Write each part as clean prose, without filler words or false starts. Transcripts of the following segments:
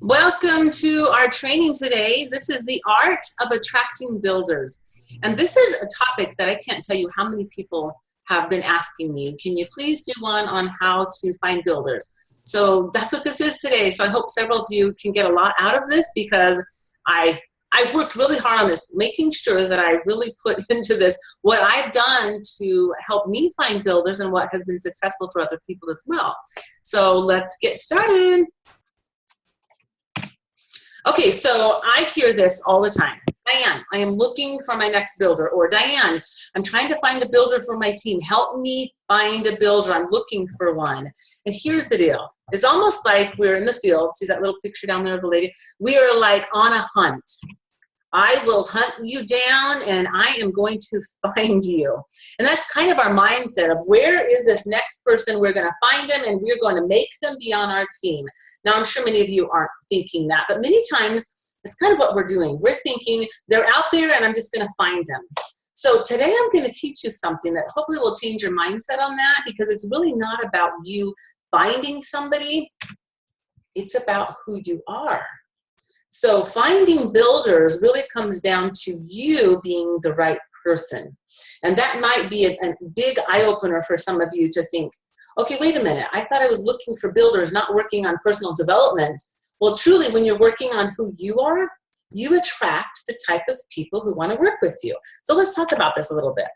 Welcome to our training today. This is the art of attracting builders. And this is a topic that I can't tell you how many people have been asking me. Can you please do one on how to find builders? So that's what this is today. So I hope several of you can get a lot out of this because I worked really hard on this, making sure that I really put into this what I've done to help me find builders and what has been successful for other people as well. So let's get started. Okay, so I hear this all the time. Diane, I am looking for my next builder. Or Diane, I'm trying to find a builder for my team. Help me find a builder. I'm looking for one. And here's the deal. It's almost like we're in the field. See that little picture down there of the lady? We are like on a hunt. I will hunt you down and I am going to find you. And that's kind of our mindset of where is this next person? We're going to find them and we're going to make them be on our team. Now, I'm sure many of you aren't thinking that, but many times it's kind of what we're doing. We're thinking they're out there and I'm just going to find them. So today I'm going to teach you something that hopefully will change your mindset on that, because it's really not about you finding somebody. It's about who you are. So finding builders really comes down to you being the right person. And that might be a big eye-opener for some of you to think, okay, wait a minute, I thought I was looking for builders, not working on personal development. Well, truly, when you're working on who you are, you attract the type of people who want to work with you. So let's talk about this a little bit.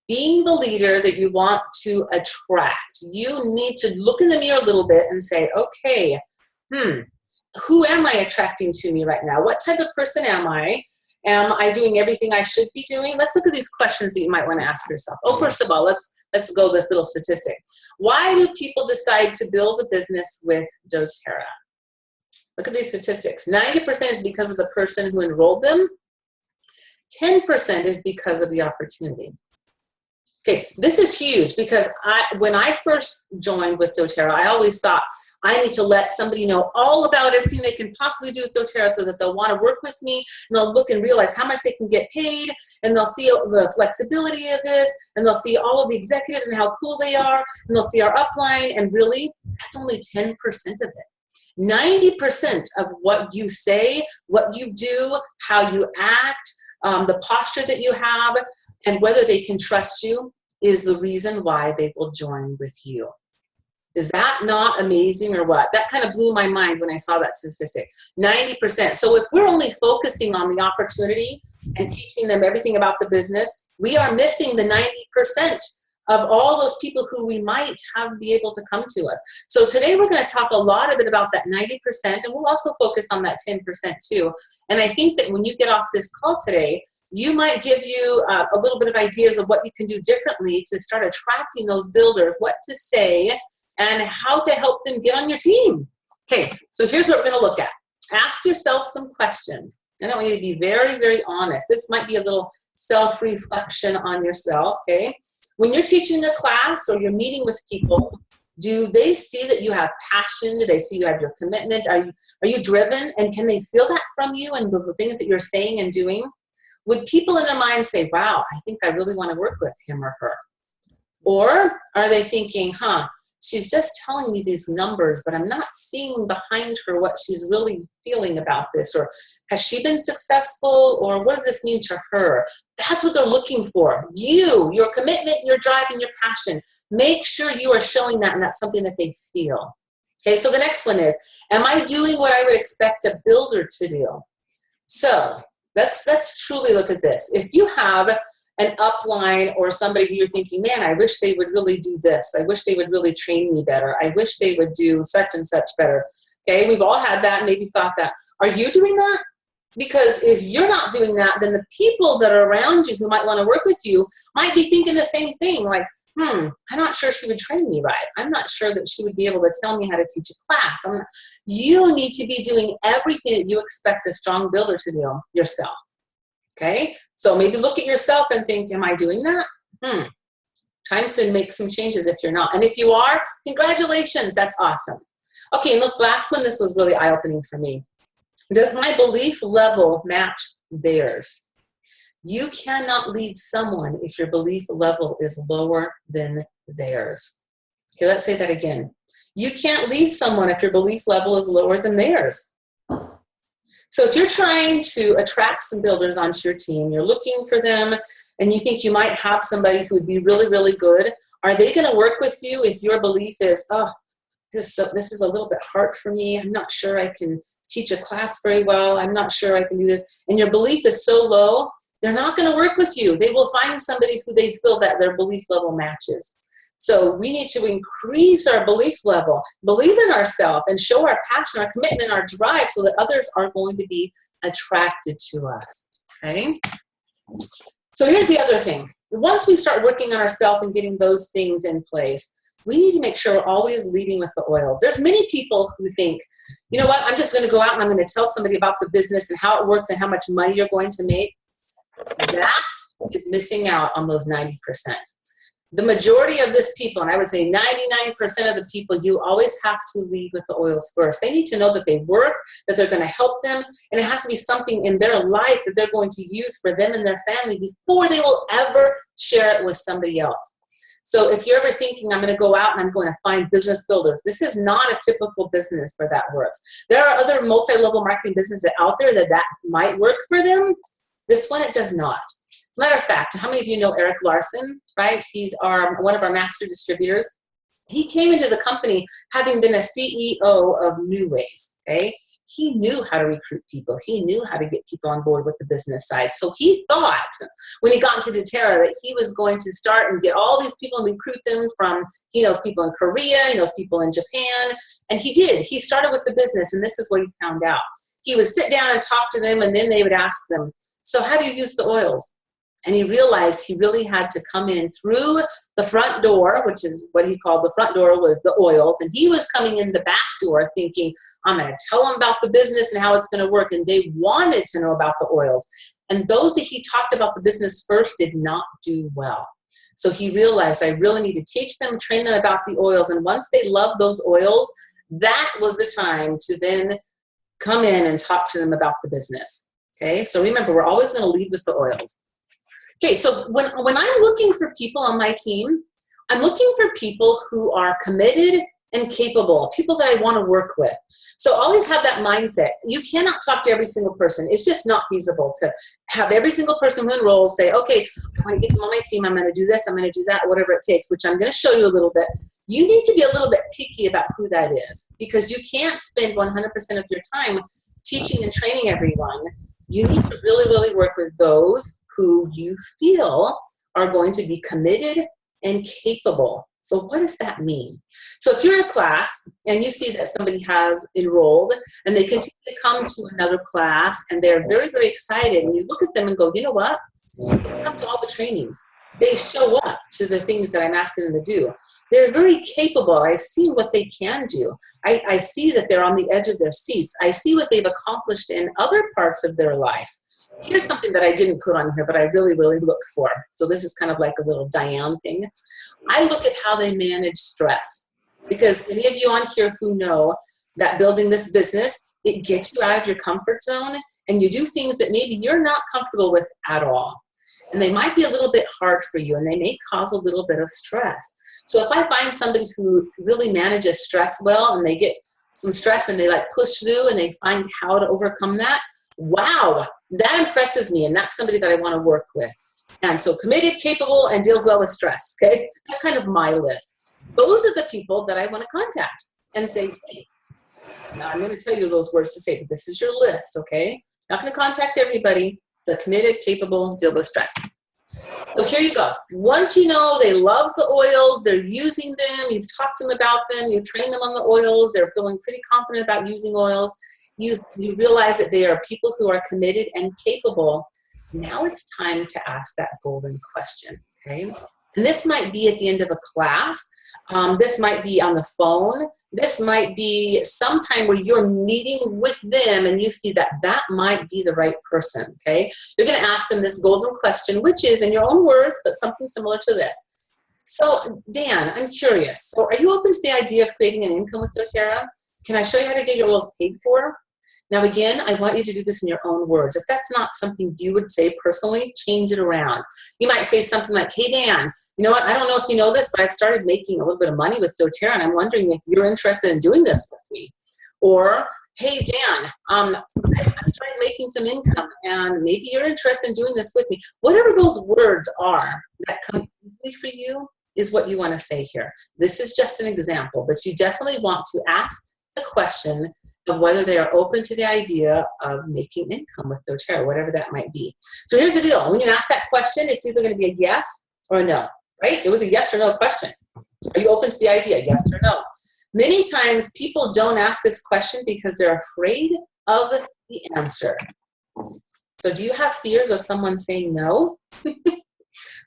Being the leader that you want to attract, you need to look in the mirror a little bit and say, okay, who am I attracting to me right now? What type of person am I? Am I doing everything I should be doing? Let's look at these questions that you might want to ask yourself. Oh, first of all, let's go this little statistic. Why do people decide to build a business with doTERRA? Look at these statistics. 90% is because of the person who enrolled them. 10% is because of the opportunity. Okay, this is huge because when I first joined with doTERRA, I always thought I need to let somebody know all about everything they can possibly do with doTERRA so that they'll want to work with me, and they'll look and realize how much they can get paid, and they'll see the flexibility of this, and they'll see all of the executives and how cool they are, and they'll see our upline, and really, that's only 10% of it. 90% of what you say, what you do, how you act, the posture that you have, and whether they can trust you is the reason why they will join with you. Is that not amazing or what? That kind of blew my mind when I saw that statistic. 90%. So if we're only focusing on the opportunity and teaching them everything about the business, we are missing the 90% of all those people who we might have be able to come to us. So today we're going to talk a lot of it about that 90%, and we'll also focus on that 10% too. And I think that when you get off this call today, you might give you a little bit of ideas of what you can do differently to start attracting those builders, what to say, and how to help them get on your team. Okay, so here's what we're going to look at. Ask yourself some questions. And I want you to be very, very honest. This might be a little self-reflection on yourself, okay? When you're teaching a class or you're meeting with people, do they see that you have passion? Do they see you have your commitment? Are you driven? And can they feel that from you and the things that you're saying and doing? Would people in their mind say, wow, I think I really want to work with him or her? Or are they thinking, she's just telling me these numbers, but I'm not seeing behind her what she's really feeling about this, or has she been successful, or what does this mean to her? That's what they're looking for. Your commitment, your drive, and your passion. Make sure you are showing that, and that's something that they feel. Okay, so the next one is, am I doing what I would expect a builder to do? So let's truly look at this. If you have an upline or somebody who you're thinking, man, I wish they would really do this. I wish they would really train me better. I wish they would do such and such better. Okay, we've all had that, maybe thought that. Are you doing that? Because if you're not doing that, then the people that are around you who might want to work with you might be thinking the same thing, like, I'm not sure she would train me right. I'm not sure that she would be able to tell me how to teach a class. You need to be doing everything that you expect a strong builder to do yourself. Okay, so maybe look at yourself and think, am I doing that? Time to make some changes if you're not. And if you are, congratulations, that's awesome. Okay, and the last one, this was really eye-opening for me. Does my belief level match theirs? You cannot lead someone if your belief level is lower than theirs. Okay, let's say that again. You can't lead someone if your belief level is lower than theirs. So if you're trying to attract some builders onto your team, you're looking for them, and you think you might have somebody who would be really, really good, are they going to work with you if your belief is, oh, this is a little bit hard for me. I'm not sure I can teach a class very well. I'm not sure I can do this. And your belief is so low, they're not going to work with you. They will find somebody who they feel that their belief level matches. So we need to increase our belief level, believe in ourselves, and show our passion, our commitment, our drive, so that others are going to be attracted to us, okay? So here's the other thing. Once we start working on ourselves and getting those things in place, we need to make sure we're always leading with the oils. There's many people who think, you know what, I'm just going to go out and I'm going to tell somebody about the business and how it works and how much money you're going to make. That is missing out on those 90%. The majority of this people, and I would say 99% of the people, you always have to lead with the oils first. They need to know that they work, that they're going to help them, and it has to be something in their life that they're going to use for them and their family before they will ever share it with somebody else. So if you're ever thinking, I'm going to go out and I'm going to find business builders, this is not a typical business where that works. There are other multi-level marketing businesses out there that might work for them. This one, it does not. As a matter of fact, how many of you know Eric Larson, right? He's one of our master distributors. He came into the company having been a CEO of New Ways, okay? He knew how to recruit people. He knew how to get people on board with the business side. So he thought, when he got into doTERRA, that he was going to start and get all these people and recruit them from, he knows people in Korea, he knows people in Japan, and he did. He started with the business, and this is what he found out. He would sit down and talk to them, and then they would ask them, so how do you use the oils? And he realized he really had to come in through the front door, which is what he called the front door was the oils. And he was coming in the back door thinking, I'm going to tell them about the business and how it's going to work. And they wanted to know about the oils. And those that he talked about the business first did not do well. So he realized, I really need to teach them, train them about the oils. And once they loved those oils, that was the time to then come in and talk to them about the business. Okay, so remember, we're always going to lead with the oils. Okay, so when I'm looking for people on my team, I'm looking for people who are committed and capable, people that I want to work with. So always have that mindset. You cannot talk to every single person. It's just not feasible to have every single person who enrolls say, okay, I want to get them on my team. I'm going to do this. I'm going to do that, whatever it takes, which I'm going to show you a little bit. You need to be a little bit picky about who that is, because you can't spend 100% of your time teaching and training everyone. You need to really, really work with those who you feel are going to be committed and capable. So what does that mean? So if you're in a class and you see that somebody has enrolled and they continue to come to another class and they're very, very excited, and you look at them and go, you know what? They come to all the trainings. They show up to the things that I'm asking them to do. They're very capable. I've seen what they can do. I see that they're on the edge of their seats. I see what they've accomplished in other parts of their life. Here's something that I didn't put on here, but I really, really look for. So this is kind of like a little Diane thing. I look at how they manage stress, because any of you on here who know that building this business, it gets you out of your comfort zone, and you do things that maybe you're not comfortable with at all. And they might be a little bit hard for you, and they may cause a little bit of stress. So if I find somebody who really manages stress well, and they get some stress and they like push through and they find how to overcome that, wow, that impresses me, and that's somebody that I want to work with. And so committed, capable, and deals well with stress, okay? That's kind of my list. Those are the people that I want to contact and say, hey, now I'm going to tell you those words to say, but this is your list, okay? Not going to contact everybody. The committed, capable, deal with stress. So here you go. Once you know they love the oils, they're using them, you've talked to them about them, you've trained them on the oils, they're feeling pretty confident about using oils, you realize that they are people who are committed and capable. Now it's time to ask that golden question, okay? And this might be at the end of a class. This might be on the phone. This might be sometime where you're meeting with them and you see that that might be the right person, okay? You're going to ask them this golden question, which is in your own words, but something similar to this. So, Dan, I'm curious. So are you open to the idea of creating an income with doTERRA? Can I show you how to get your oils paid for? Now, again, I want you to do this in your own words. If that's not something you would say personally, change it around. You might say something like, hey, Dan, you know what? I don't know if you know this, but I've started making a little bit of money with doTERRA, and I'm wondering if you're interested in doing this with me. Or hey, Dan, I'm starting making some income, and maybe you're interested in doing this with me. Whatever those words are that come easily for you is what you want to say here. This is just an example, but you definitely want to ask the question of whether they are open to the idea of making income with doTERRA, whatever that might be. So here's the deal. When you ask that question, it's either going to be a yes or a no, right? It was a yes or no question. Are you open to the idea, yes or no? Many times people don't ask this question because they're afraid of the answer. So do you have fears of someone saying no?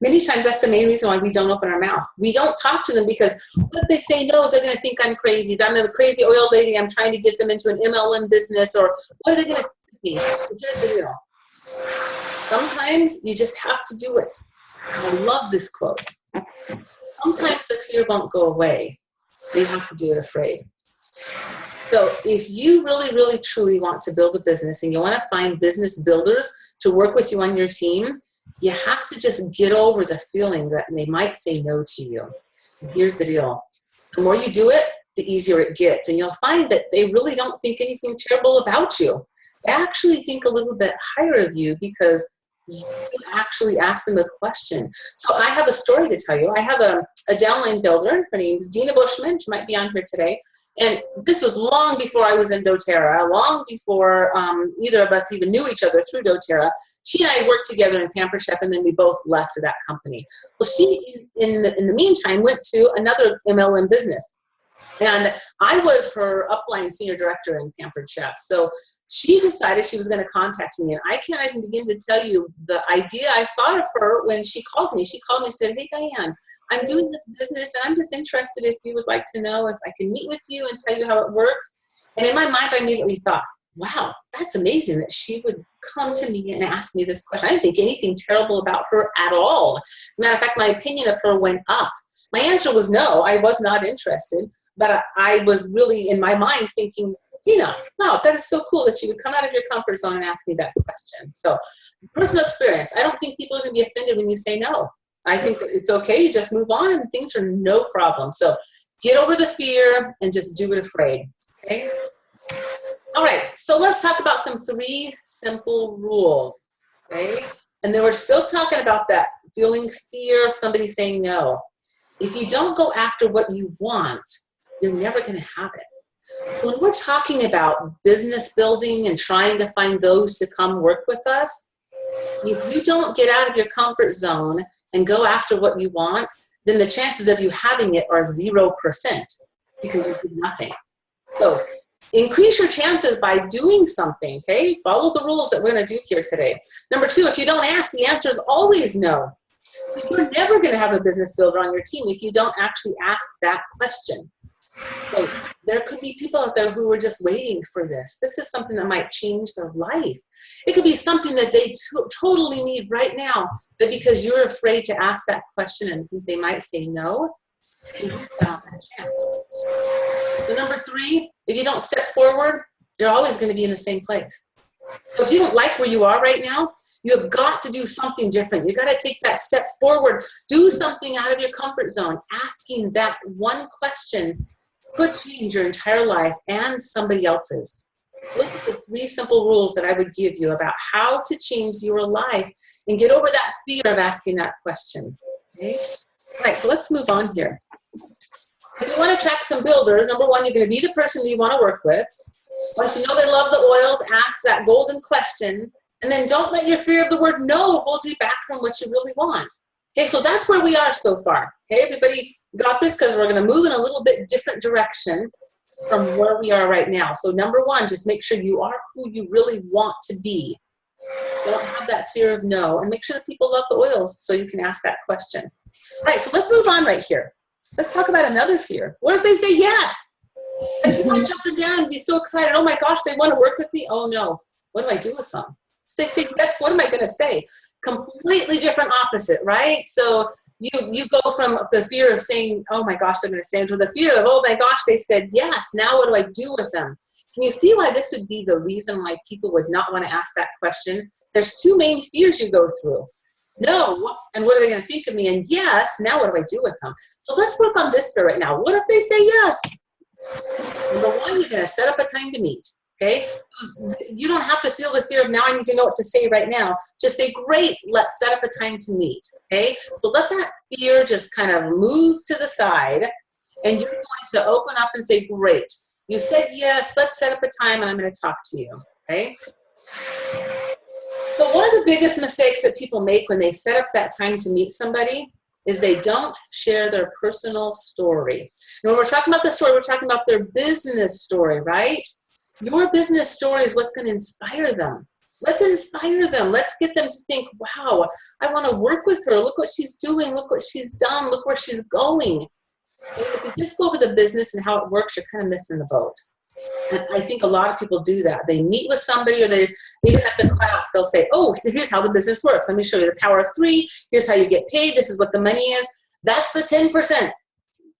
Many times that's the main reason why we don't open our mouth. We don't talk to them because what if they say no, they're going to think I'm crazy. I'm a crazy oil lady. I'm trying to get them into an MLM business, or what are they going to think of me? Here's the deal. Sometimes you just have to do it. I love this quote. Sometimes the fear won't go away. They have to do it afraid. So if you really, really, truly want to build a business and you want to find business builders to work with you on your team, you have to just get over the feeling that they might say no to you. And here's the deal. The more you do it, the easier it gets. And you'll find that they really don't think anything terrible about you. They actually think a little bit higher of you because you actually ask them a question. So I have a story to tell you. I have a downline builder. Her name's Dina Bushman. She might be on here today. And this was long before I was in doTERRA, long before either of us even knew each other through doTERRA. She and I worked together in Pamper Chef, and then we both left that company. Well, she, in the meantime, went to another MLM business. And I was her upline senior director in Pampered Chef. So she decided she was going to contact me. And I can't even begin to tell you the idea I thought of her when she called me. She called me and said, hey, Diane, I'm doing this business, and I'm just interested if you would like to know if I can meet with you and tell you how it works. And in my mind, I immediately thought, wow, that's amazing that she would come to me and ask me this question. I didn't think anything terrible about her at all. As a matter of fact, my opinion of her went up. My answer was no, I was not interested. But I was really in my mind thinking, Tina, wow, that is so cool that you would come out of your comfort zone and ask me that question. So personal experience. I don't think people are going to be offended when you say no. I think that it's okay. You just move on and things are no problem. So get over the fear and just do it afraid. Okay? All right. So let's talk about some 3 simple rules. Okay? And then we're still talking about that feeling fear of somebody saying no. If you don't go after what you want, you're never going to have it. When we're talking about business building and trying to find those to come work with us, if you don't get out of your comfort zone and go after what you want, then the chances of you having it are 0% because you do nothing. So increase your chances by doing something, okay? Follow the rules that we're going to do here today. Number 2, if you don't ask, the answer is always no. You're never going to have a business builder on your team if you don't actually ask that question. So there could be people out there who are just waiting for this. This is something that might change their life. It could be something that they totally need right now, but because you're afraid to ask that question and think they might say no, you miss out on that chance. So number 3, if you don't step forward, you're always going to be in the same place. So if you don't like where you are right now, you have got to do something different. You've got to take that step forward. Do something out of your comfort zone. Asking that one question could change your entire life and somebody else's. Those are the 3 simple rules that I would give you about how to change your life and get over that fear of asking that question. Okay? All right, so let's move on here. If you want to attract some builders, number 1, you're going to be the person you want to work with. Once you know they love the oils, ask that golden question, and then don't let your fear of the word no hold you back from what you really want. Okay, so that's where we are so far. Okay, everybody got this? Because we're going to move in a little bit different direction from where we are right now. So number 1, just make sure you are who you really want to be. Don't have that fear of no, and make sure that people love the oils so you can ask that question. All right, so let's move on right here. Let's talk about another fear. What if they say yes? And you might jump down and be so excited. Oh my gosh, they want to work with me? Oh no, what do I do with them? If they say yes, what am I going to say? Completely different opposite, right? So you go from the fear of saying, oh my gosh, they're going to say, to the fear of, oh my gosh, they said yes. Now what do I do with them? Can you see why this would be the reason why people would not want to ask that question? There's 2 main fears you go through. No, and what are they going to think of me? And yes, now what do I do with them? So let's work on this fear right now. What if they say yes? Number 1, you're going to set up a time to meet. okay? You don't have to feel the fear of now I need to know what to say right now. Just say, great, let's set up a time to meet, okay? So let that fear just kind of move to the side, and you're going to open up and say, great. You said yes, let's set up a time and I'm going to talk to you, okay? So one of the biggest mistakes that people make when they set up that time to meet somebody is they don't share their personal story. And when we're talking about the story, we're talking about their business story, right? Your business story is what's going to inspire them. Let's inspire them. Let's get them to think, wow, I want to work with her. Look what she's doing. Look what she's done. Look where she's going. And if you just go over the business and how it works, you're kind of missing the boat. And I think a lot of people do that. They meet with somebody, or they even at the class, they'll say, oh, here's how the business works. Let me show you the power of 3. Here's how you get paid. This is what the money is. That's the 10%.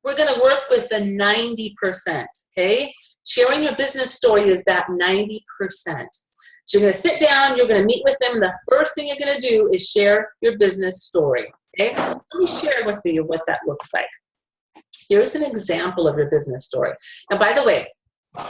We're going to work with the 90%, okay? Sharing your business story is that 90%. So you're going to sit down, you're going to meet with them, and the first thing you're going to do is share your business story, okay? Let me share with you what that looks like. Here's an example of your business story. Now, by the way,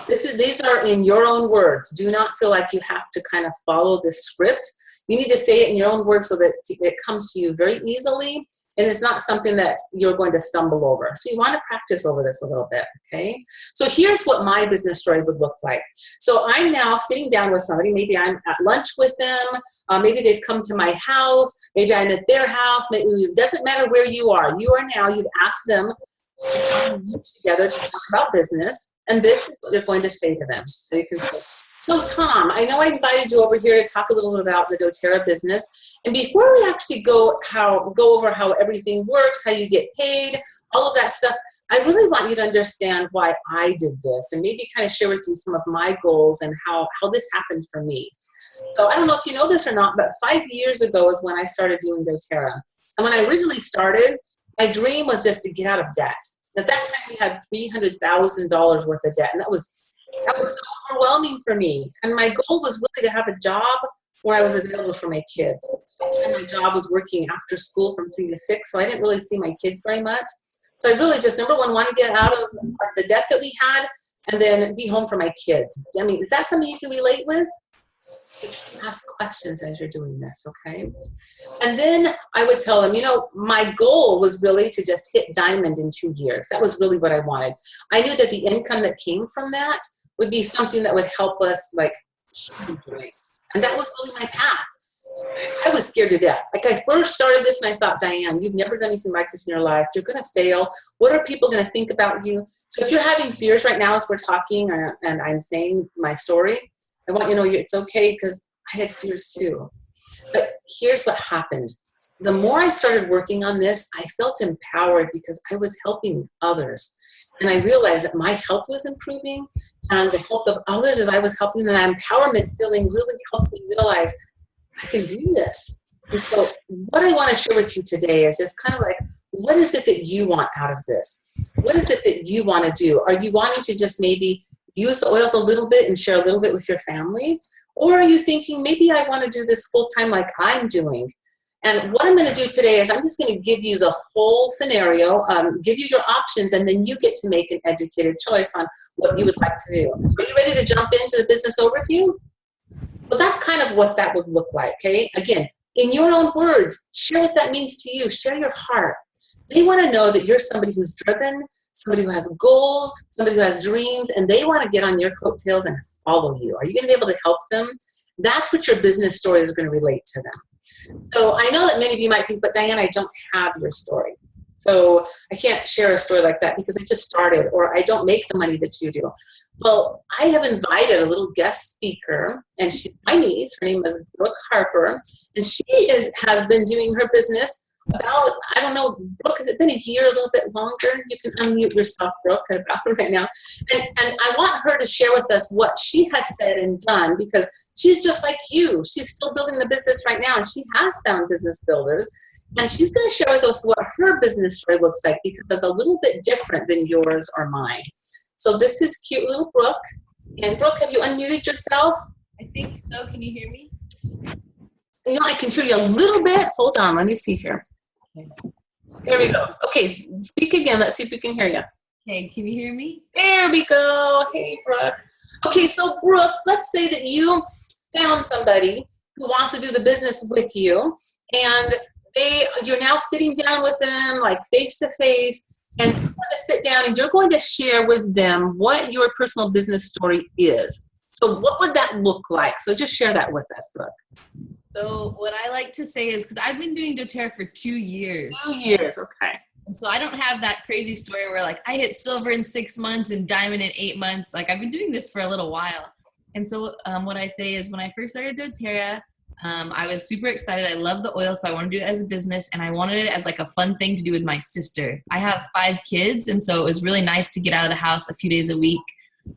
these are in your own words. Do not feel like you have to kind of follow this script. You need to say it in your own words so that it comes to you very easily, and it's not something that you're going to stumble over. So you want to practice over this a little bit, okay? So here's what my business story would look like. So I'm now sitting down with somebody. Maybe I'm at lunch with them. Maybe they've come to my house. Maybe I'm at their house. Maybe it doesn't matter where you are. You've asked them to come together to talk about business, and this is what you're going to say to them. So you can say, so Tom, I know I invited you over here to talk a little bit about the doTERRA business, and before we actually go over how everything works, how you get paid, all of that stuff, I really want you to understand why I did this, and maybe kind of share with you some of my goals and how this happened for me. So I don't know if you know this or not, but 5 years ago is when I started doing doTERRA. And when I originally started, my dream was just to get out of debt. At that time, we had $300,000 worth of debt, and that was so overwhelming for me. And my goal was really to have a job where I was available for my kids. My job was working after school from 3 to 6, so I didn't really see my kids very much. So I really just, number one, want to get out of the debt that we had, and then be home for my kids. I mean, is that something you can relate with? Ask questions as you're doing this, okay? And then I would tell them, my goal was really to just hit diamond in 2 years. That was really what I wanted. I knew that the income that came from that would be something that would help us, like, hugely. And that was really my path. I was scared to death. Like, I first started this and I thought, Diane, you've never done anything like this in your life. You're going to fail. What are people going to think about you? So if you're having fears right now as we're talking and I'm saying my story, I want you to know it's okay, because I had fears too. But here's what happened. The more I started working on this, I felt empowered because I was helping others. And I realized that my health was improving, and the health of others as I was helping them. That empowerment feeling really helped me realize I can do this. And so what I want to share with you today is just kind of like, what is it that you want out of this? What is it that you want to do? Are you wanting to just maybe use the oils a little bit and share a little bit with your family? Or are you thinking, maybe I want to do this full time like I'm doing? And what I'm going to do today is I'm just going to give you the whole scenario, give you your options, and then you get to make an educated choice on what you would like to do. Are you ready to jump into the business overview? Well, that's kind of what that would look like, okay? Again, in your own words, share what that means to you. Share your heart. They want to know that you're somebody who's driven, somebody who has goals, somebody who has dreams, and they want to get on your coattails and follow you. Are you going to be able to help them? That's what your business story is going to relate to them. So I know that many of you might think, but Diane, I don't have your story. So I can't share a story like that because I just started, or I don't make the money that you do. Well, I have invited a little guest speaker, and she's my niece. Her name is Brooke Harper, and she has been doing her business about, I don't know, Brooke, has it been a year, a little bit longer? You can unmute yourself, Brooke, about right now. And I want her to share with us what she has said and done, because she's just like you. She's still building the business right now, and she has found business builders. And she's going to share with us what her business story looks like, because it's a little bit different than yours or mine. So this is cute little Brooke. And Brooke, have you unmuted yourself? I think so. Can you hear me? I can hear you a little bit. Hold on. Let me see here. Okay. There we go. Okay, speak again. Let's see if we can hear you. Okay, can you hear me? There we go. Hey, Brooke. Okay, so Brooke, let's say that you found somebody who wants to do the business with you, and you're now sitting down with them, like face to face, and you're going to sit down and you're going to share with them what your personal business story is. So what would that look like? So just share that with us, Brooke. So what I like to say is, because I've been doing doTERRA for 2 years. 2 years, okay. And so I don't have that crazy story where like I hit silver in 6 months and diamond in 8 months. Like I've been doing this for a little while. And so what I say is when I first started doTERRA, I was super excited. I love the oil, so I wanted to do it as a business, and I wanted it as like a fun thing to do with my sister. I have 5 kids, and so it was really nice to get out of the house a few days a week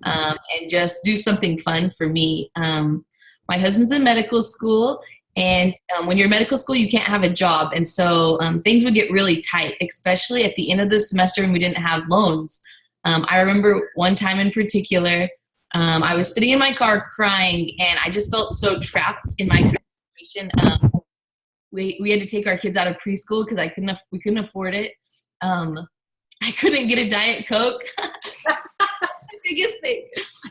and just do something fun for me. My husband's in medical school, and when you're in medical school, you can't have a job. And so things would get really tight, especially at the end of the semester when we didn't have loans. I remember one time in particular, I was sitting in my car crying, and I just felt so trapped in my situation. We had to take our kids out of preschool because we couldn't afford it. I couldn't get a Diet Coke. Biggest thing.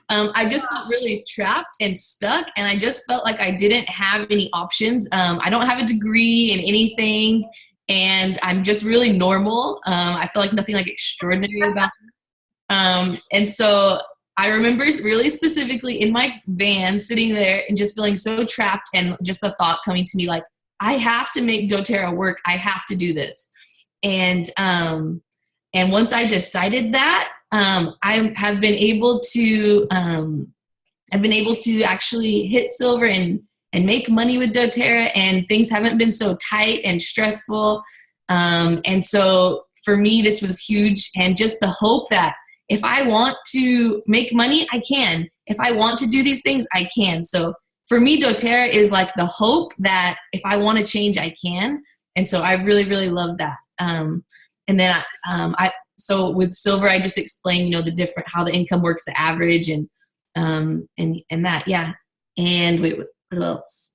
I just felt really trapped and stuck, and I just felt like I didn't have any options. I don't have a degree in anything, and I'm just really normal. I feel like nothing like extraordinary about it. And so I remember really specifically in my van sitting there and just feeling so trapped, and just the thought coming to me like, I have to make doTERRA work. I have to do this. And once I decided that, I have been able to actually hit silver and make money with doTERRA, and things haven't been so tight and stressful. And so for me, this was huge, and just the hope that if I want to make money, I can. If I want to do these things, I can. So for me, doTERRA is like the hope that if I want to change, I can. And so I really, really love that. And then so with silver, I just explained, the different, how the income works, the average, and that, yeah. And wait, what else?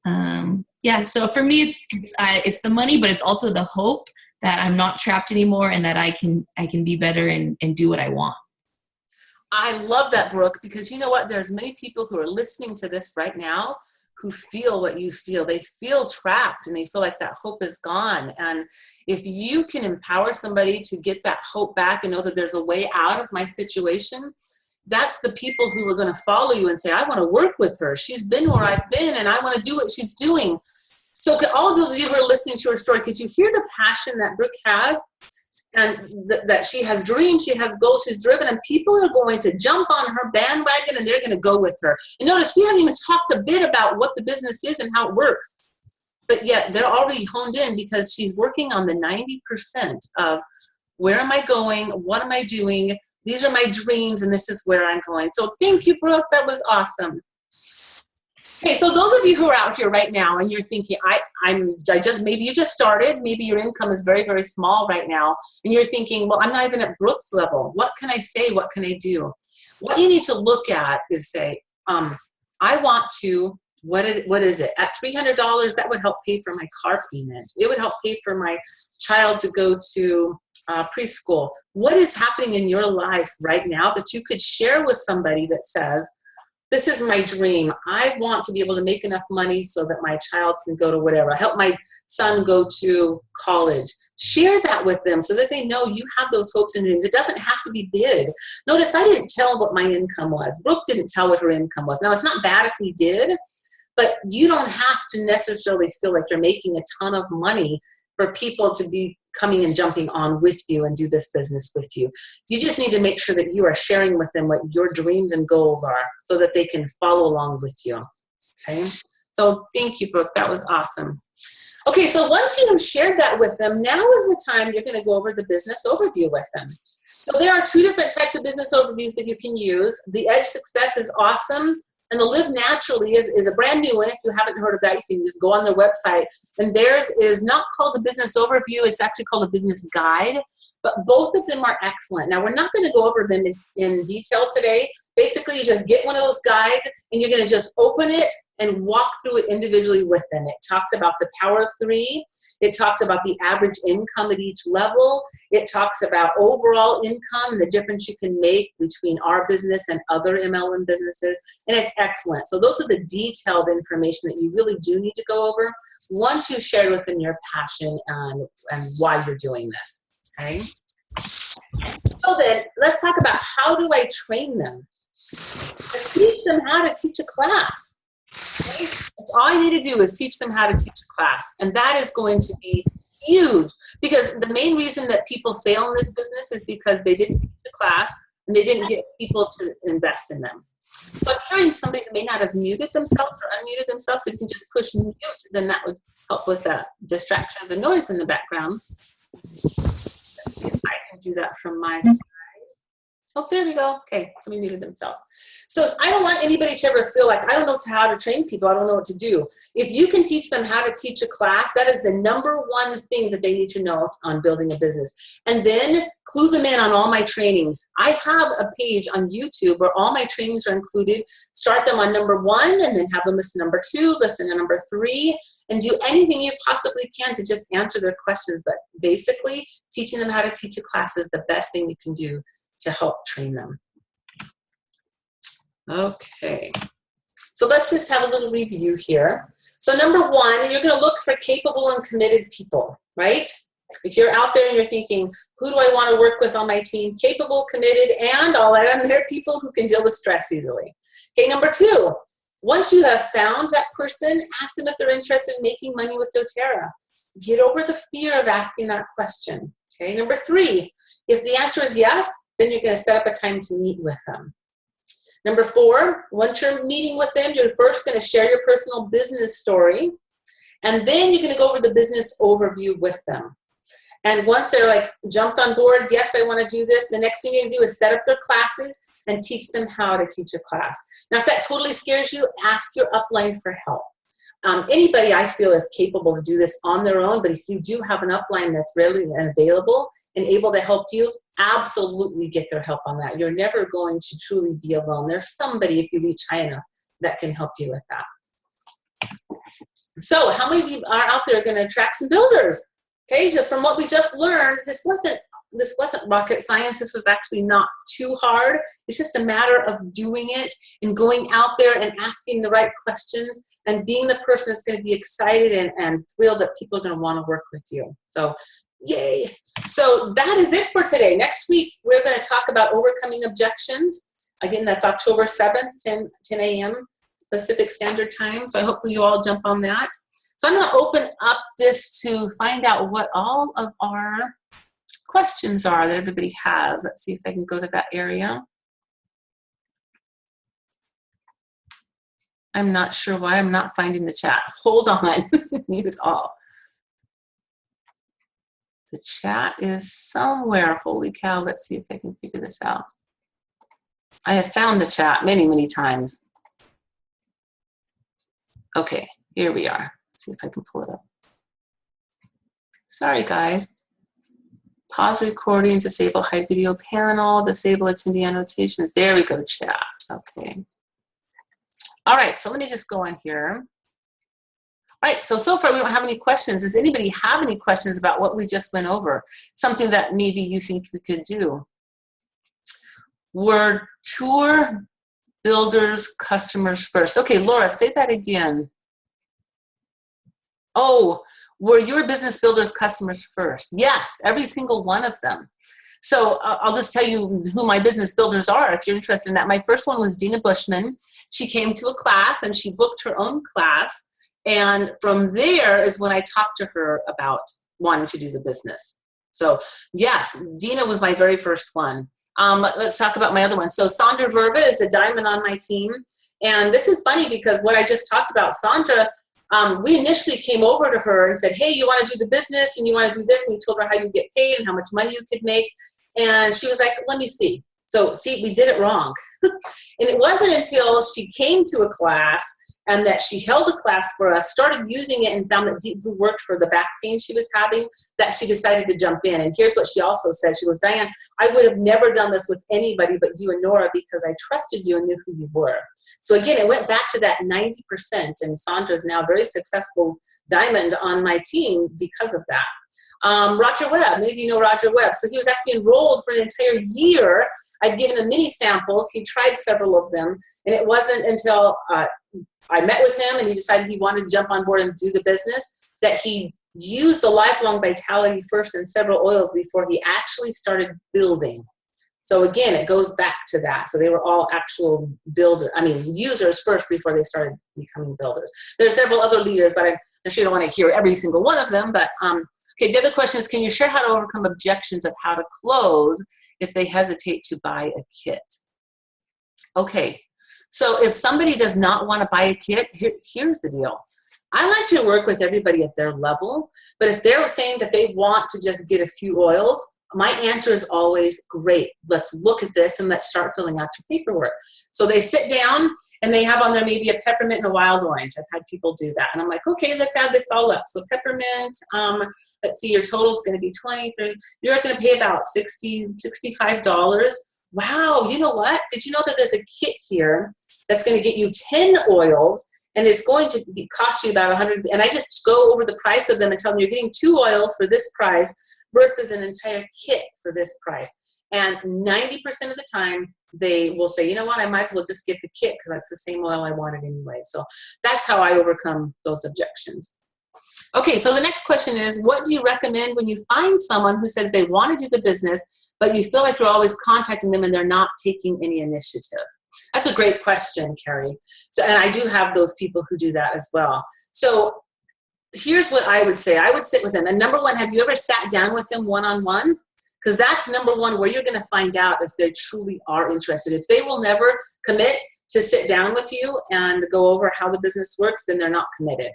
Yeah. So for me, it's the money, but it's also the hope that I'm not trapped anymore, and that I can be better and do what I want. I love that, Brooke, because you know what? There's many people who are listening to this right now who feel what you feel. They feel trapped, and they feel like that hope is gone. And if you can empower somebody to get that hope back and know that there's a way out of my situation, that's the people who are going to follow you and say, I want to work with her. She's been where I've been, and I want to do what she's doing. So could all those of you who are listening to her story, could you hear the passion that Brooke has? And that she has dreams, she has goals, she's driven, and people are going to jump on her bandwagon, and they're going to go with her. And notice, we haven't even talked a bit about what the business is and how it works. But yet, they're already honed in because she's working on the 90% of where am I going, what am I doing, these are my dreams, and this is where I'm going. So thank you, Brooke. That was awesome. Okay, so those of you who are out here right now and you're thinking, maybe you just started, maybe your income is very, very small right now, and you're thinking, well, I'm not even at Brooke's level. What can I say? What can I do? What you need to look at is say, I want to, what is it? At $300, that would help pay for my car payment. It would help pay for my child to go to preschool. What is happening in your life right now that you could share with somebody that says, this is my dream. I want to be able to make enough money so that my child can go to whatever. Help my son go to college. Share that with them so that they know you have those hopes and dreams. It doesn't have to be big. Notice I didn't tell what my income was. Brooke didn't tell what her income was. Now, it's not bad if we did, but you don't have to necessarily feel like you're making a ton of money for people to be coming and jumping on with you and do this business with you. You just need to make sure that you are sharing with them what your dreams and goals are so that they can follow along with you. Okay? So thank you, Brooke. That was awesome. Okay, so once you have shared that with them, now is the time you're going to go over the business overview with them. So there are 2 different types of business overviews that you can use. The Edge Success is awesome. And the Live Naturally is a brand new one. If you haven't heard of that, you can just go on their website. And theirs is not called the Business Overview. It's actually called a Business Guide. But both of them are excellent. Now, we're not going to go over them in detail today. Basically, you just get one of those guides and you're going to just open it and walk through it individually with them. It talks about the power of 3. It talks about the average income at each level. It talks about overall income and the difference you can make between our business and other MLM businesses. And it's excellent. So those are the detailed information that you really do need to go over once you share with them your passion and why you're doing this. Okay. So then let's talk about, how do I train them? I teach them how to teach a class. Okay? That's all I need to do is teach them how to teach a class. And that is going to be huge, because the main reason that people fail in this business is because they didn't teach the class and they didn't get people to invest in them. So if hearing somebody that may not have muted themselves or unmuted themselves, so you can just push mute, then that would help with that distraction of the noise in the background. Let's see if I can do that from my side. Oh, there we go. Okay, somebody muted themselves. So I don't want anybody to ever feel like, I don't know how to train people, I don't know what to do. If you can teach them how to teach a class, that is the #1 thing that they need to know on building a business. And then clue them in on all my trainings. I have a page on YouTube where all my trainings are included. Start them on #1 and then have them listen to #2, listen to #3, and do anything you possibly can to just answer their questions. But basically, teaching them how to teach a class is the best thing you can do to help train them. Okay, so let's just have a little review here. So #1, you're going to look for capable and committed people, right? If you're out there and you're thinking, who do I want to work with on my team? Capable, committed, and I'll add on there, people who can deal with stress easily. Okay, #2, once you have found that person, ask them if they're interested in making money with doTERRA. Get over the fear of asking that question. Okay, #3, if the answer is yes, then you're going to set up a time to meet with them. #4, once you're meeting with them, you're first going to share your personal business story, and then you're going to go over the business overview with them. And once they're like jumped on board, yes, I want to do this, the next thing you're going to do is set up their classes and teach them how to teach a class. Now, if that totally scares you, ask your upline for help. Anybody I feel is capable to do this on their own, but if you do have an upline that's readily and available and able to help you, absolutely get their help on that. You're never going to truly be alone. There's somebody, if you reach high enough, that can help you with that. So how many of you are out there going to attract some builders? Okay, so from what we just learned, this wasn't rocket science. This was actually not too hard. It's just a matter of doing it and going out there and asking the right questions and being the person that's going to be excited and thrilled that people are going to want to work with you. So yay. So that is it for today. Next week, we're going to talk about overcoming objections. Again, that's October 7th, 10 a.m. Pacific Standard Time. So I hope you all jump on that. So I'm going to open up this to find out what all of our questions are that everybody has. Let's see if I can go to that area. I'm not sure why I'm not finding the chat. Hold on. Mute all. The chat is somewhere. Holy cow. Let's see if I can figure this out. I have found the chat many, many times. Okay, here we are. Let's see if I can pull it up. Sorry, guys. Pause recording, disable hide video panel, disable attendee annotations. There we go, chat. Okay. All right, so let me just go on here. All right, so far we don't have any questions. Does anybody have any questions about what we just went over? Something that maybe you think we could do? Were tour builders customers first? Okay, Laura, say that again. Oh, were your business builders customers first? Yes, every single one of them. So I'll just tell you who my business builders are if you're interested in that. My first one was Dina Bushman. She came to a class and she booked her own class. And from there is when I talked to her about wanting to do the business. So yes, Dina was my very first one. Let's talk about my other one. So Sandra Verba is a diamond on my team. And this is funny because what I just talked about, Sandra, we initially came over to her and said, hey, you want to do the business and you want to do this? And we told her how you get paid and how much money you could make. And she was like, let me see. So see, we did it wrong. And it wasn't until she came to a class and that she held a class for us, started using it, and found that Deep Blue worked for the back pain she was having, that she decided to jump in. And here's what she also said. She goes, Diane, I would have never done this with anybody but you and Nora because I trusted you and knew who you were. So again, it went back to that 90%, and Sandra's now very successful diamond on my team because of that. Roger Webb, maybe you know Roger Webb. So he was actually enrolled for an entire year. I'd given him mini samples. He tried several of them, and it wasn't until I met with him and he decided he wanted to jump on board and do the business that he used the Lifelong Vitality first and several oils before he actually started building. So again, it goes back to that. So they were all actual users first before they started becoming builders. There are several other leaders, but I sure don't want to hear every single one of them. But okay, the other question is, can you share how to overcome objections of how to close if they hesitate to buy a kit? Okay, so if somebody does not want to buy a kit, here's the deal. I like to work with everybody at their level, but if they're saying that they want to just get a few oils, my answer is always, great, let's look at this and let's start filling out your paperwork. So they sit down and they have on there maybe a peppermint and a wild orange. I've had people do that. And I'm like, okay, let's add this all up. So peppermint, let's see, your total is going to be $20, $30. You're going to pay about $60, $65. Wow, you know what? Did you know that there's a kit here that's going to get you 10 oils and it's going to cost you about $100? And I just go over the price of them and tell them you're getting 2 oils for this price versus an entire kit for this price. And 90% of the time, they will say, you know what, I might as well just get the kit because that's the same oil I wanted anyway. So that's how I overcome those objections. Okay, so the next question is, what do you recommend when you find someone who says they want to do the business, but you feel like you're always contacting them and they're not taking any initiative? That's a great question, Carrie. So, and I do have those people who do that as well. So here's what I would say. I would sit with them. And number one, have you ever sat down with them one-on-one? Because that's number one, where you're going to find out if they truly are interested. If they will never commit to sit down with you and go over how the business works, then they're not committed.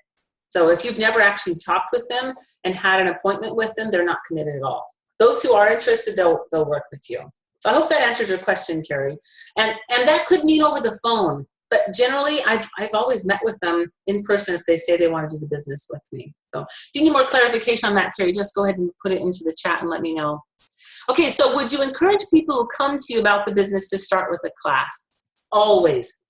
So if you've never actually talked with them and had an appointment with them, they're not committed at all. Those who are interested, they'll work with you. So I hope that answers your question, Carrie. And that could mean over the phone. But generally, I've always met with them in person if they say they want to do the business with me. So if you need more clarification on that, Carrie, just go ahead and put it into the chat and let me know. Okay, so would you encourage people who come to you about the business to start with a class? Always.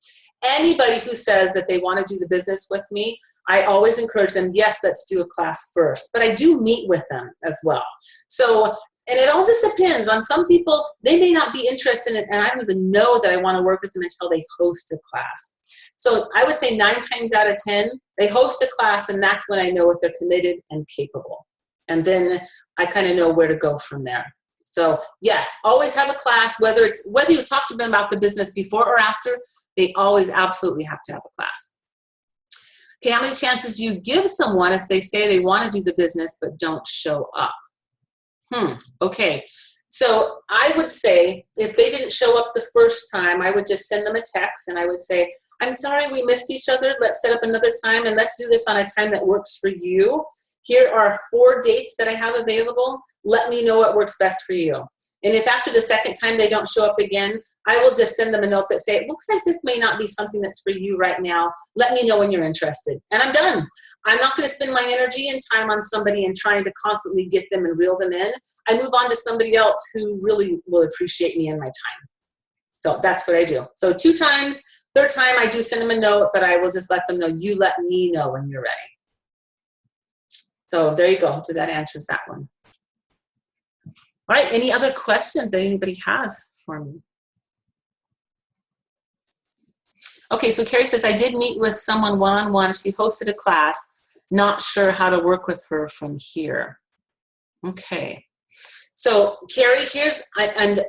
Anybody who says that they want to do the business with me, I always encourage them, yes, let's do a class first. But I do meet with them as well. So, and it all just depends on some people. They may not be interested in it, and I don't even know that I want to work with them until they host a class. So I would say 9 times out of 10, they host a class, and that's when I know if they're committed and capable. And then I kind of know where to go from there. So yes, always have a class, whether you talk to them about the business before or after, they always absolutely have to have a class. Okay, how many chances do you give someone if they say they want to do the business but don't show up? Okay, so I would say if they didn't show up the first time, I would just send them a text and I would say, I'm sorry we missed each other. Let's set up another time and let's do this on a time that works for you. Here are 4 dates that I have available. Let me know what works best for you. And if after the second time they don't show up again, I will just send them a note that say, it looks like this may not be something that's for you right now. Let me know when you're interested. And I'm done. I'm not going to spend my energy and time on somebody and trying to constantly get them and reel them in. I move on to somebody else who really will appreciate me and my time. So that's what I do. So 2 times, 3rd time I do send them a note, but I will just let them know, you let me know when you're ready. So there you go. Hopefully that answers that one. All right, any other questions that anybody has for me? Okay, so Carrie says, I did meet with someone one-on-one. She hosted a class. Not sure how to work with her from here. Okay. So Carrie, I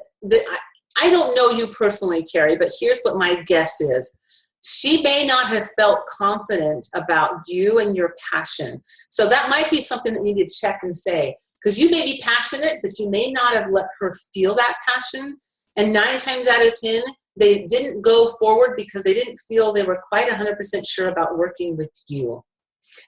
don't know you personally, Carrie, but here's what my guess is. She may not have felt confident about you and your passion. So that might be something that you need to check and say, because you may be passionate, but you may not have let her feel that passion. And 9 times out of 10, they didn't go forward because they didn't feel they were quite 100% sure about working with you.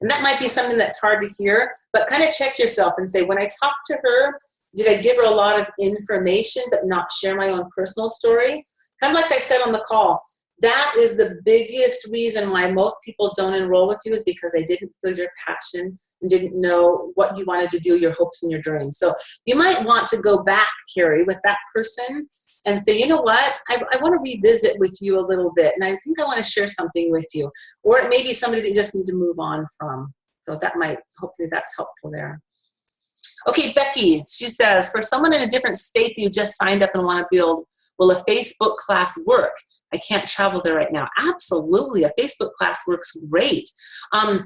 And that might be something that's hard to hear, but kind of check yourself and say, when I talked to her, did I give her a lot of information but not share my own personal story? Kind of like I said on the call, That is the biggest reason why most people don't enroll with you, is because they didn't feel your passion and didn't know what you wanted to do, your hopes and your dreams. So you might want to go back, Carrie, with that person and say, you know what, I want to revisit with you a little bit, and I think I want to share something with you. Or it may be somebody that you just need to move on from. So that might, hopefully that's helpful there. Okay, Becky, she says, for someone in a different state that you just signed up and want to build, will a Facebook class work? I can't travel there right now. Absolutely, a Facebook class works great. When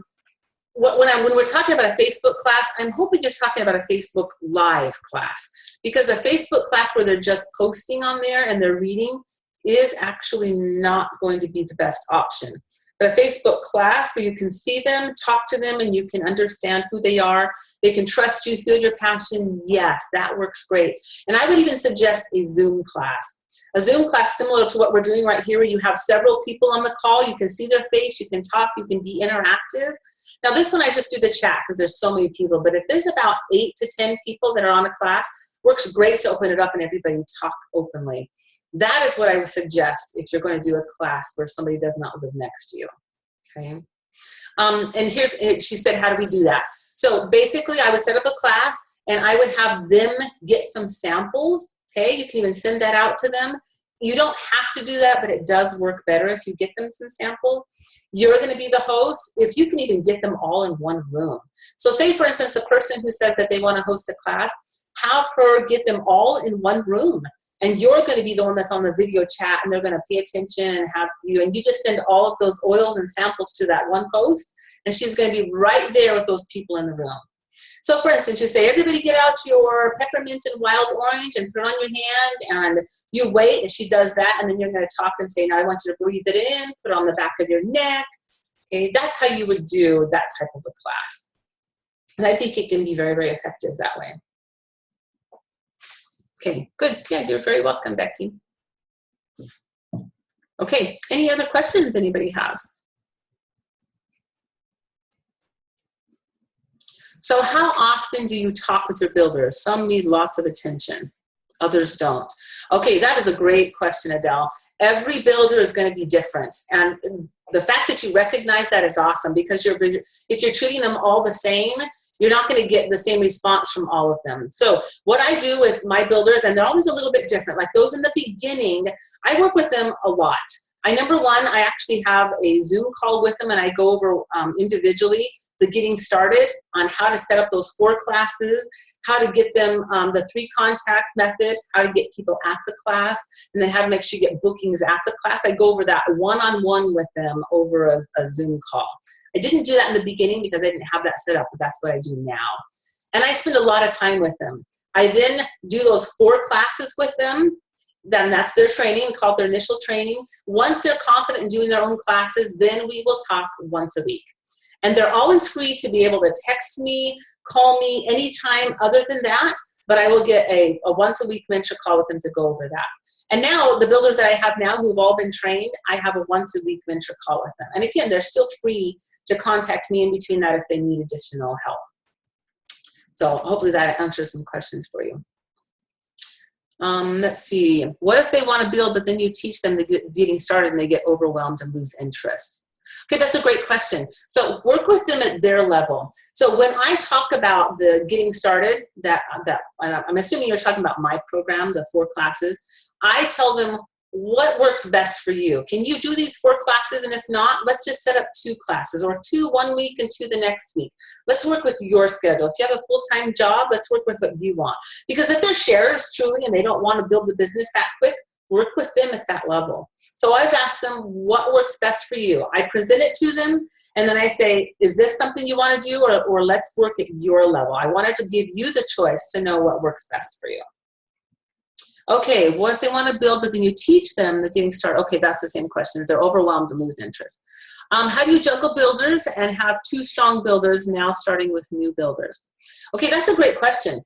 we're talking about a Facebook class, I'm hoping you're talking about a Facebook Live class, because a Facebook class where they're just posting on there and they're reading is actually not going to be the best option. But a Facebook class where you can see them, talk to them, and you can understand who they are, they can trust you, feel your passion, yes, that works great. And I would even suggest a Zoom class. A Zoom class similar to what we're doing right here, where you have several people on the call, you can see their face, you can talk, you can be interactive. Now this one I just do the chat because there's so many people, but if there's about 8 to 10 people that are on a class, works great to open it up and everybody talk openly. That is what I would suggest if you're going to do a class where somebody does not live next to you, okay? And she said, how do we do that? So basically I would set up a class and I would have them get some samples, okay? You can even send that out to them. You don't have to do that, but it does work better if you get them some samples. You're going to be the host, if you can even get them all in one room. So say, for instance, the person who says that they want to host a class, have her get them all in one room. And you're going to be the one that's on the video chat, and they're going to pay attention and have you. And you just send all of those oils and samples to that one host, and she's going to be right there with those people in the room. So for instance, you say, everybody get out your peppermint and wild orange and put it on your hand, and you wait, and she does that, and then you're going to talk and say, now I want you to breathe it in, put it on the back of your neck. Okay, that's how you would do that type of a class. And I think it can be very, very effective that way. Okay, good. Yeah, you're very welcome, Becky. Okay, any other questions anybody has? So how often do you talk with your builders? Some need lots of attention, others don't. Okay, that is a great question, Adele. Every builder is going to be different. And the fact that you recognize that is awesome, because if you're treating them all the same, you're not going to get the same response from all of them. So what I do with my builders, and they're always a little bit different, like those in the beginning, I work with them a lot. Number one, I actually have a Zoom call with them, and I go over individually the getting started on how to set up those 4 classes, how to get them the 3 contact method, how to get people at the class, and then how to make sure you get bookings at the class. I go over that one-on-one with them over a Zoom call. I didn't do that in the beginning because I didn't have that set up, but that's what I do now. And I spend a lot of time with them. I then do those 4 classes with them. Then that's their training, called their initial training. Once they're confident in doing their own classes, then we will talk once a week. And they're always free to be able to text me, call me anytime other than that, but I will get a once a week mentor call with them to go over that. And now the builders that I have now who've all been trained, I have a once a week mentor call with them. And again, they're still free to contact me in between that if they need additional help. So hopefully that answers some questions for you. Let's see. What if they want to build, but then you teach them to getting started and they get overwhelmed and lose interest? Okay, that's a great question. So work with them at their level. So when I talk about the getting started, I'm assuming you're talking about my program, the 4 classes, I tell them what works best for you. Can you do these 4 classes? And if not, let's just set up 2 classes, or 2 one week and 2 the next week. Let's work with your schedule. If you have a full-time job, let's work with what you want. Because if they're sharers truly and they don't want to build the business that quick, work with them at that level. So I always ask them, what works best for you? I present it to them, and then I say, is this something you want to do, or let's work at your level? I wanted to give you the choice to know what works best for you. Okay, what if they want to build, but then you teach them the getting started? Okay, that's the same question. Is they're overwhelmed and lose interest? How do you juggle builders and have 2 strong builders now starting with new builders? Okay, that's a great question.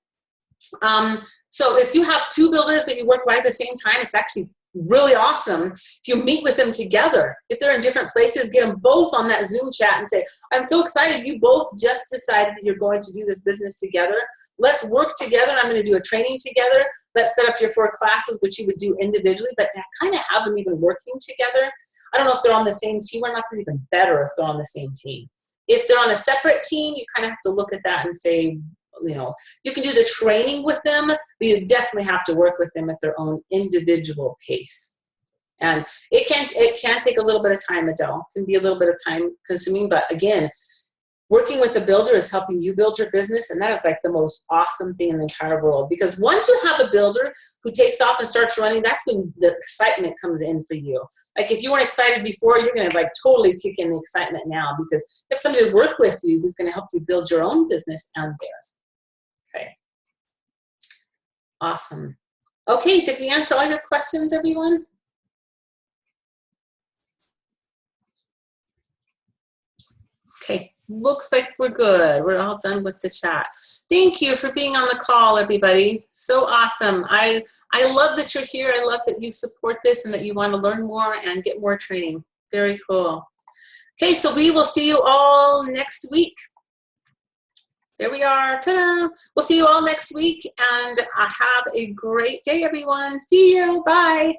So if you have 2 builders that you work with at the same time, it's actually really awesome if you meet with them together. If they're in different places, get them both on that Zoom chat and say, I'm so excited you both just decided that you're going to do this business together. Let's work together. I'm going to do a training together. Let's set up your 4 classes, which you would do individually, but to kind of have them even working together. I don't know if they're on the same team or not. It's even better if they're on the same team. If they're on a separate team, you kind of have to look at that and say, you know, you can do the training with them, but you definitely have to work with them at their own individual pace. And it can take a little bit of time, Adele. It can be a little bit of time consuming, but again, working with a builder is helping you build your business, and that is like the most awesome thing in the entire world. Because once you have a builder who takes off and starts running, that's when the excitement comes in for you. Like if you weren't excited before, you're gonna like totally kick in the excitement now, because you have somebody to work with you who's gonna help you build your own business and theirs. Okay. Awesome. Okay, did we answer all your questions, everyone? Okay, looks like we're good. We're all done with the chat. Thank you for being on the call, everybody. So awesome. I love that you're here. I love that you support this and that you want to learn more and get more training. Very cool. Okay, so we will see you all next week. There we are. Ta-da! We'll see you all next week, and have a great day, everyone. See you. Bye.